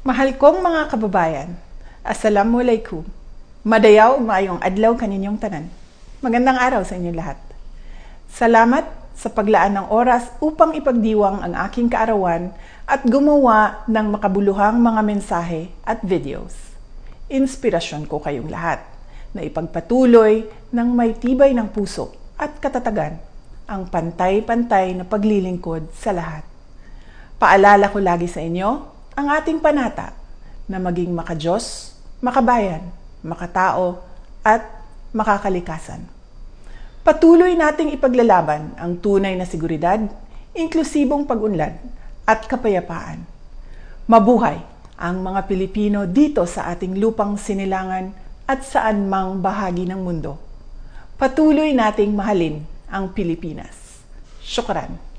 Mahal kong mga kababayan, Assalamualaikum. Madayaw maayong adlaw kaninyong tanan. Magandang araw sa inyong lahat. Salamat sa paglaan ng oras upang ipagdiwang ang aking kaarawan at gumawa ng makabuluhang mga mensahe at videos. Inspirasyon ko kayong lahat na ipagpatuloy ng may tibay ng puso at katatagan ang pantay-pantay na paglilingkod sa lahat. Paalala ko lagi sa inyo ang ating panata na maging makadiyos, makabayan, makatao, at makakalikasan. Patuloy nating ipaglalaban ang tunay na seguridad, inklusibong pag-unlad, at kapayapaan. Mabuhay ang mga Pilipino dito sa ating lupang sinilangan at saan mang bahagi ng mundo. Patuloy nating mahalin ang Pilipinas. Syukran.